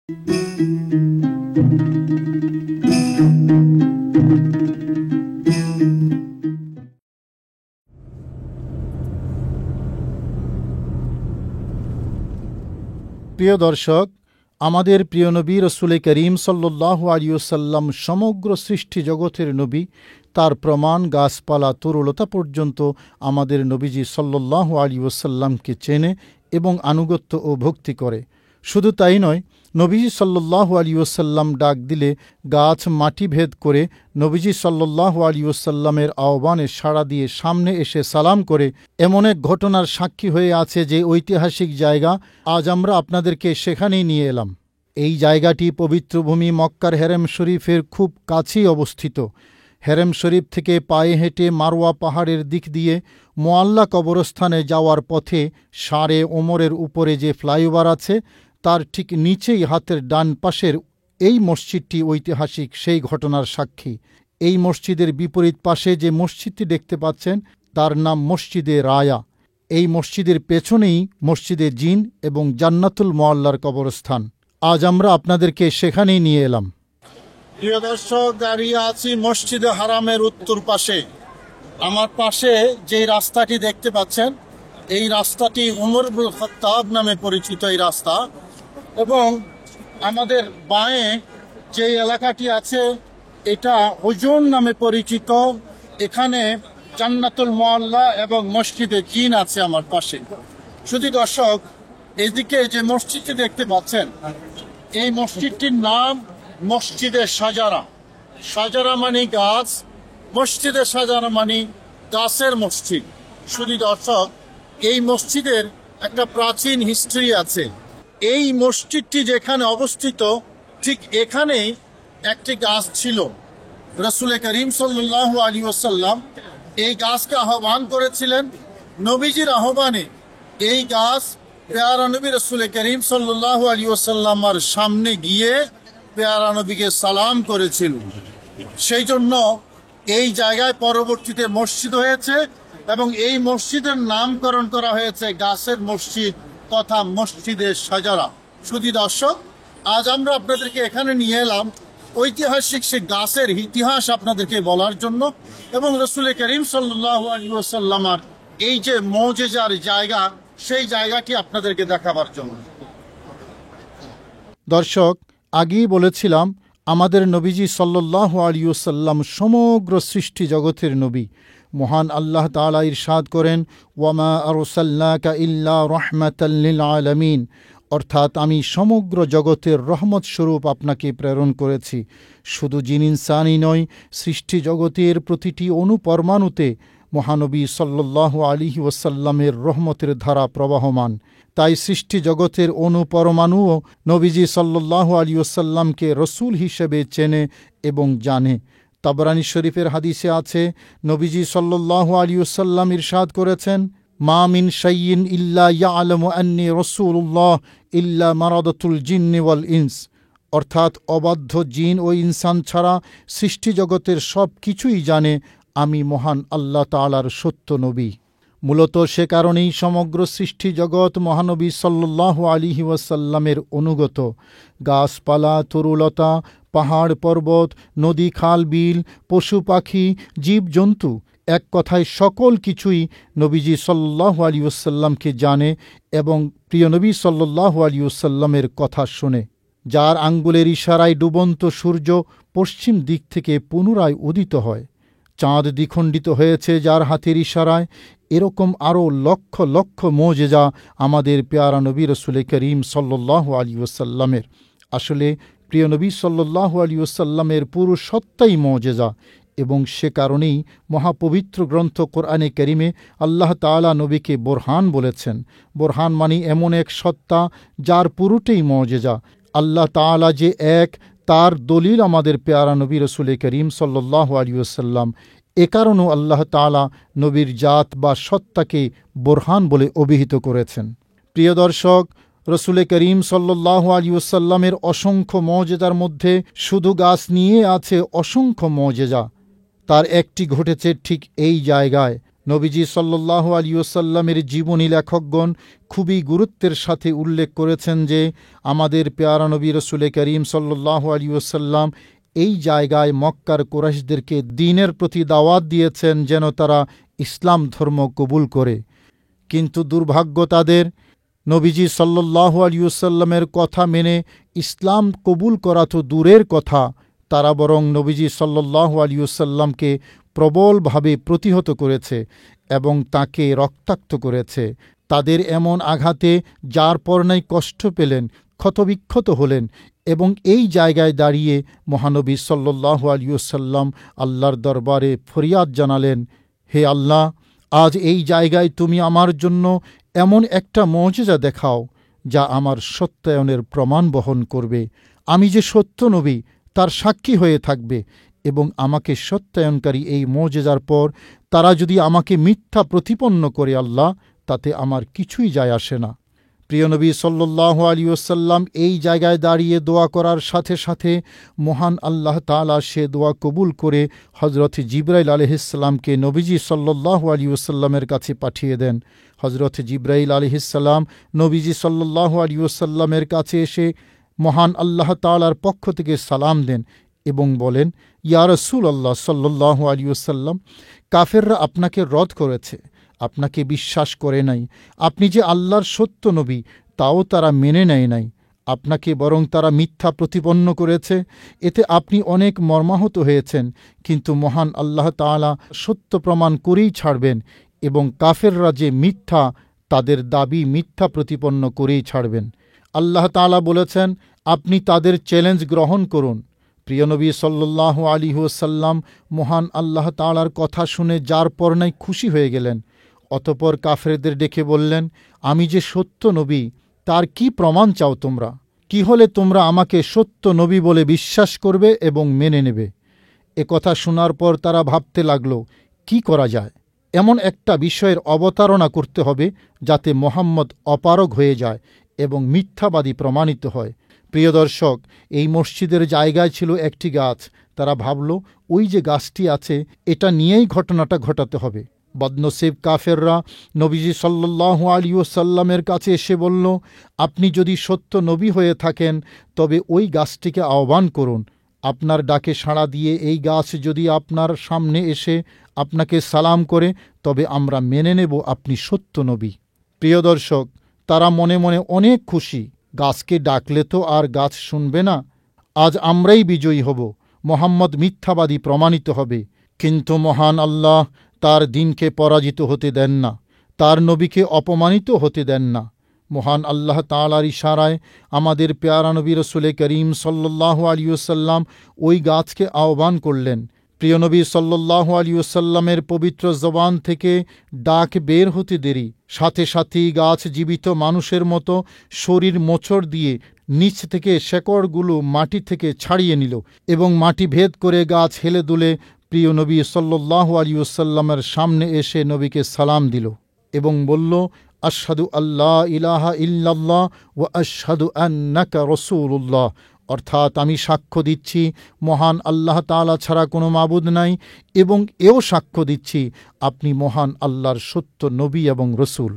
প্রিয় দর্শক, আমাদের প্রিয় নবী রসুল করিম সাল্লাল্লাহু আলাইহি ওয়াসাল্লাম সমগ্র সৃষ্টি জগতের নবী। তার প্রমাণ গাছপালা তরুলতা পর্যন্ত আমাদের নবীজি সাল্লাল্লাহু আলাইহি ওয়াসাল্লামকে চেনে এবং আনুগত্য ও ভক্তি করে। শুধু তাই নয়, নবীজি সাল্লাল্লাহু আলাইহি ওয়াসাল্লাম ডাক দিলে গাছ মাটি ভেদ করে নবীজি সাল্লাল্লাহু আলাইহি ওয়াসাল্লামের আহ্বানে সাড়া দিয়ে সামনে এসে সালাম করে। এমন এক ঘটনার সাক্ষী হয়ে আছে যে ঐতিহাসিক জায়গা, আজ আমরা আপনাদেরকে সেখানেই নিয়ে এলাম। এই জায়গাটি পবিত্র ভূমি মক্কার হেরেম শরীফের খুব কাছেই অবস্থিত। হেরেম শরীফ থেকে পায়ে হেঁটে মারওয়া পাহাড়ের দিক দিয়ে মোয়াল্লা কবরস্থানে যাওয়ার পথে সারে ওমরের উপরে যে ফ্লাইওভার আছে, তার ঠিক নিচেই হাতের ডান পাশের এই মসজিদটি ঐতিহাসিক সেই ঘটনার সাক্ষী। এই মসজিদের বিপরীত পাশে যে মসজিদটি দেখতে পাচ্ছেন, তার নাম মসজিদে রায়া। এই মসজিদের পেছনেই মসজিদে জিন এবং জান্নাতুল মোয়াল্লার কবরস্থান। আজ আমরা আপনাদেরকে সেখানেই নিয়ে এলাম। প্রিয় দর্শক, দাঁড়িয়ে আছি মসজিদে হারামের উত্তর পাশে। আমার পাশে যে রাস্তাটি দেখতে পাচ্ছেন, এই রাস্তাটি উমর ইবনুল খাত্তাব নামে পরিচিত এই রাস্তা। এবং আমাদের বাঁয়ে যে এলাকাটি আছে, এটা হুজুন নামে পরিচিত। এখানে জান্নাতুল মোয়াল্লা এবং মসজিদে জিন আছে আমার পাশে। শুধু দর্শক, এদিকে যে মসজিদটি দেখতে পাচ্ছেন, এই মসজিদটির নাম মসজিদে সাজারা। সাজারা মানে গাছ, মসজিদে সাজারা মানে গাছের মসজিদ। শুধু দর্শক, এই মসজিদের একটা প্রাচীন হিস্ট্রি আছে। এই মসজিদটি যেখানে অবস্থিত, ঠিক এখানেই একটি গাছ ছিল। রাসূল করিম সাল্লাল্লাহু আলাইহি ওয়াসাল্লাম এই গাছকে আহ্বান করেছিলেন। নবীজির আহ্বানে এই গাছ পেয়ারা নবী রাসূল করিম সাল্লাল্লাহু আলাইহি ওয়াসাল্লামের সামনে গিয়ে পেয়ারা নবীকে সালাম করেছিল। সেই জন্য এই জায়গায় পরবর্তীতে মসজিদ হয়েছে এবং এই মসজিদের নামকরণ করা হয়েছে গাছের মসজিদ তথা মসজিদে সাজারা। শুধু দর্শক, আজ আমরা আপনাদেরকে এখানে নিয়ে এলাম ঐতিহাসিক সে গাছের ইতিহাস আপনাদেরকে বলার জন্য এবং রাসূল করিম সাল্লাল্লাহু আলাইহি ওয়াসাল্লামের এই যে মুজিজার জায়গা, সেই জায়গাটি আপনাদেরকে দেখাবার জন্য। দর্শক, আগেই বলেছিলাম আমাদের নবীজি সাল্লাল্লাহু আলাইহি ওয়াসাল্লাম সমগ্র সৃষ্টি জগতের নবী। মহান আল্লাহ তাআলা ইরশাদ করেন, ওয়ামা আরসালনাকা ইল্লা রাহমাতাল লিল আলামিন, অর্থাৎ আমি সমগ্র জগতের রহমত স্বরূপ আপনাকে প্রেরণ করেছি। শুধু জিন ইনসানই নয়, সৃষ্টি জগতের প্রতিটি অণুপরমাণুতে মহানবী সাল্লাল্লাহু আলাইহি ওয়াসাল্লামের রহমতের ধারা প্রবাহমান। তাই সৃষ্টি জগতের অণুপরমাণুও নবীজি সাল্লাল্লাহু আলাইহি ওয়াসাল্লামকে রসুল হিসেবে চেনে এবং জানে। তাবরানী শরীফের হাদিসে আছে, নবীজি সাল্লাল্লাহু আলাইহি ওয়াসাল্লাম ইরশাদ করেছেন, মা মিন শাইইন ইল্লা ইয়ালামু আন্নী রাসূলুল্লাহ ইল্লা মারাদাতুল জিন্নি ওয়াল ইনস, অর্থাৎ অবাধ্য জিন ও ইনসান ছাড়া সৃষ্টি জগতের সব কিছুই জানে আমি মহান আল্লাহ তাআলার সত্য নবী। মূলত সে কারণেই সমগ্র সৃষ্টি জগৎ মহানবী সাল্লাল্লাহু আলাইহি ওয়াসাল্লামের অনুগত। গাছপালা তরুলতা, পাহাড় পর্বত, নদী খাল বিল, পশু পাখি, জীবজন্তু, এক কথায় সকল কিছুই নবীজি সাল্লাল্লাহু আলাইহি ওয়াসাল্লামকে জানে এবং প্রিয় নবী সাল্লাল্লাহু আলাইহি ওয়াসাল্লামের কথা শোনে। যার আঙ্গুলের ইশারায় ডুবন্ত সূর্য পশ্চিম দিক থেকে পুনরায় উদিত হয়, চাঁদ দ্বিখণ্ডিত হয়েছে যার হাতের ইশারায়, এরকম আরও লক্ষ লক্ষ মুজিজা আমাদের পেয়ারা নবী রাসূল করিম সাল্লাল্লাহু আলাইহি ওয়াসাল্লামের। আসলে প্রিয় নবী সাল্লাল্লাহু আলাইহি ওয়াসাল্লামের পুরো সত্তাই মুজিজা এবং সে কারণেই মহাপবিত্র গ্রন্থ কোরআনে কারিমে আল্লাহ তাআলা নবীকে বোরহান বলেছেন। বোরহান মানে এমন এক সত্তা যার পুরোটাই মুজিজা। আল্লাহ তাআলা যে এক, তার দলিল আমাদের পেয়ারা নবী রাসূল করিম সাল্লাল্লাহু আলাইহি ওয়াসাল্লাম। এ কারণেও আল্লাহ তাআলা নবীর জাত বা সত্তাকে বোরহান বলে অভিহিত করেছেন। প্রিয় দর্শক, রাসূল করিম সাল্লাল্লাহু আলাইহি ওয়াসাল্লামের অসংখ্য মুজিজার মধ্যে শুধু গাছ নিয়ে আছে অসংখ্য মুজিজা। তার একটি ঘটেছে ঠিক এই জায়গায়। নবীজি সাল্লাল্লাহু আলাইহি ওয়াসাল্লামের জীবনী লেখকগণ খুবই গুরুত্বের সাথে উল্লেখ করেছেন যে আমাদের পেয়ারা নবী রসুল করিম সাল্লাল্লাহু আলাইহি ওয়াসাল্লাম এই জায়গায় মক্কার কুরাইশদেরকে দ্বীনের প্রতি দাওয়াত দিয়েছেন যেন তারা ইসলাম ধর্ম কবুল করে। কিন্তু দুর্ভাগ্য তাদের, নবীজি সাল্লাল্লাহু আলাইহি ওয়াসাল্লামের কথা মেনে ইসলাম কবুল করা তো দূরের কথা, তারা বরং নবীজি সাল্লাল্লাহু আলাইহি ওয়াসাল্লামকে প্রবলভাবে প্রতিহত করেছে এবং তাকে রক্তাক্ত করেছে। তাদের এমন আঘাতে যার পরনাই কষ্ট পেলেন, ক্ষতবিক্ষত হলেন এবং এই জায়গায় দাঁড়িয়ে মহানবী সাল্লাল্লাহু আলাইহি ওয়াসাল্লাম আল্লাহর দরবারে ফরিয়াদ জানালেন, হে আল্লাহ, আজ এই জায়গায় তুমি আমার জন্য এমন একটা মুজিজা দেখাও যা আমার সত্যায়নের প্রমাণ বহন করবে। আমি যে সত্য নবী তার সাক্ষী হয়ে থাকবে এবং আমাকে সত্যায়নকারী এই মুজিজার পর তারা যদি আমাকে মিথ্যা প্রতিপন্ন করে আল্লাহ, তাতে আমার কিছুই যায় আসে না। প্রিয় নবী সাল্লাল্লাহু আলাইহি ওয়াসাল্লাম এই জায়গায় দাঁড়িয়ে দোয়া করার সাথে সাথে মহান আল্লাহ তাআলা সে দোয়া কবুল করে হযরত জিবরাইল আলাইহিসসালামকে নবীজি সাল্লাল্লাহু আলাইহি ওয়াসাল্লামের কাছে পাঠিয়ে দেন। হযরত জিবরাইল আলাইহিসসালাম নবীজি সাল্লাল্লাহু আলাইহি ওয়াসাল্লামের কাছে এসে মহান আল্লাহ তাআলার পক্ষ থেকে সালাম দেন এবং বলেন, ইয়া রাসূলুল্লাহ সাল্লাল্লাহু আলাইহি ওয়াসাল্লাম, কাফেররা আপনাকে রদ করেছে, আপনাকে বিশ্বাস করে নাই। আপনি যে আল্লাহর সত্য নবী তাও তারা মেনে নেয় নাই, আপনাকে বরং তারা মিথ্যা প্রতিপন্ন করেছে। এতে আপনি অনেক মর্মাহত হয়েছেন, কিন্তু মহান আল্লাহ তাআলা সত্য প্রমাণ করেই ছাড়বেন এবং কাফেররা যে মিথ্যা, তাদের দাবি মিথ্যা প্রতিপন্ন করেই ছাড়বেন। আল্লাহ তাআলা বলেছেন, আপনি তাদের চ্যালেঞ্জ গ্রহণ করুন। প্রিয় নবী সাল্লাল্লাহু আলাইহি ওয়াসাল্লাম মহান আল্লাহ তাআলার কথা শুনে যার পরনাই খুশি হয়ে গেলেন। অতঃপর কাফেরদের ডেকে বললেন, আমি যে সত্য নবী তার কি প্রমাণ চাও তোমরা? কি হলে তোমরা আমাকে সত্য নবী বলে বিশ্বাস করবে এবং মেনে নেবে? এ কথা শোনার পর তারা ভাবতে লাগল, কি করা যায়? এমন একটা বিষয়ের অবতারণা করতে হবে যাতে মোহাম্মদ অপারগ হয়ে যায় এবং মিথ্যাবাদী প্রমাণিত হয়। প্রিয় দর্শক, এই মসজিদের জায়গায় ছিল একটি গাছ। তারা ভাবল, ওই যে গাছটি আছে এটা নিয়েই ঘটনাটা ঘটাতে হবে। বদনসিব কাফেররা নবীজি সাল্লাল্লাহু আলাইহি ওয়াসাল্লামের কাছে এসে বলল, আপনি যদি সত্য নবী হয়ে থাকেন তবে ওই গাছটিকে আহ্বান করুন। আপনার ডাকে সাড়া দিয়ে এই গাছ যদি আপনার সামনে এসে আপনাকে সালাম করে তবে আমরা মেনে নেব আপনি সত্য নবী। প্রিয় দর্শক, তারা মনে মনে অনেক খুশি। গাছকে ডাকলে তো আর গাছ শুনবে না। আজ আমরাই বিজয়ী হব, মোহাম্মদ মিথ্যাবাদী প্রমাণিত হবে। কিন্তু মহান আল্লাহ তার দিনকে পরাজিত হতে দেন না, তার নবীকে অপমানিত হতে দেন না। মহান আল্লাহ তাআলার ইশারায় আমাদের পেয়ারা নবী রাসূল করিম সাল্লাল্লাহু আলাইহি ওয়াসাল্লাম ওই গাছকে আহ্বান করলেন। প্রিয় নবী সাল্লাল্লাহু আলাইহি ওয়াসাল্লামের পবিত্র জবান থেকে ডাক বের হতে দেরি, সাথে সাথেই গাছ জীবিত মানুষের মতো শরীর মোচড় দিয়ে নিচ থেকে শেকড়গুলো মাটি থেকে ছাড়িয়ে নিল এবং মাটি ভেদ করে গাছ হেলে দুলে প্রিয় নবী সাল্লাল্লাহু আলাইহি ওয়াসাল্লামের সামনে এসে নবীকে সালাম দিল এবং বলল, আশহাদু আল্লা ইলাহা ইল্লাল্লাহ ওয়া আশহাদু আন্নাকা রাসূলুল্লাহ, অর্থাৎ আমি সাক্ষ্য দিচ্ছি মহান আল্লাহ তাআলা ছাড়া কোনো মাবুদ নাই এবং এও সাক্ষ্য দিচ্ছি আপনি মহান আল্লাহর সত্য নবী এবং রসুল।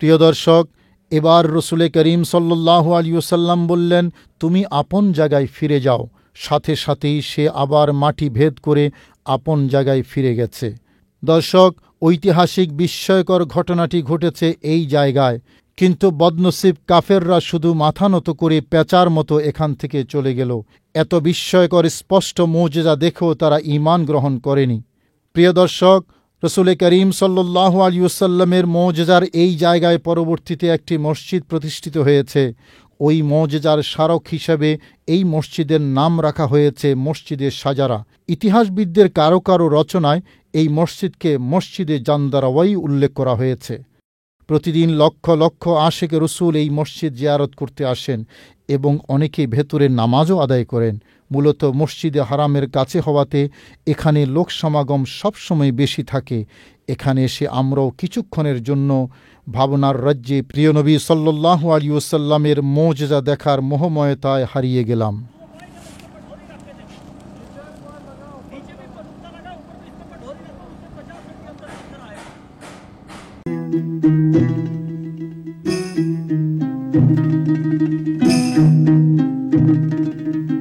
প্রিয় দর্শক, এবার রসুল করিম সাল্লাল্লাহু আলাইহি ওয়াসাল্লাম বললেন, তুমি আপন জায়গায় ফিরে যাও। সাথে সাথেই সে আবার মাটি ভেদ করে আপন জায়গায় ফিরে গেছে। দর্শক, ঐতিহাসিক বিস্ময়কর ঘটনাটি ঘটেছে এই জায়গায়, কিন্তু বদনসিব কাফেররা শুধু মাথা নত করে পেঁচার মতো এখান থেকে চলে গেল। এত বিস্ময়কর স্পষ্ট মুজিজা দেখেও তারা ঈমান গ্রহণ করেনি। প্রিয় দর্শক, রসুল করিম সাল্লাল্লাহু আলাইহি ওয়াসাল্লামের মুজিজার এই জায়গায় পরবর্তীতে একটি মসজিদ প্রতিষ্ঠিত হয়েছে। ওই মুজিজার স্মারক হিসেবে এই মসজিদের নাম রাখা হয়েছে মসজিদে সাজারা। ইতিহাসবিদদের কারো কারো রচনায় এই মসজিদকে মসজিদে জান্দারাওয়াই উল্লেখ করা হয়েছে। প্রতিদিন লক্ষ লক্ষ আশিক রসুল এই মসজিদ জিয়ারত করতে আসেন এবং অনেকে ভেতরে নামাজও আদায় করেন। মূলত মসজিদে হারামের কাছে হওয়াতে এখানে লোক সমাগম সবসময় বেশি থাকে। এখানে এসে আমরাও কিছুক্ষণের জন্য ভাবনার রাজ্যে প্রিয় নবী সাল্লাল্লাহু আলাইহি ওয়াসাল্লামের মুজিজা দেখার মোহময়তায় হারিয়ে গেলাম। الله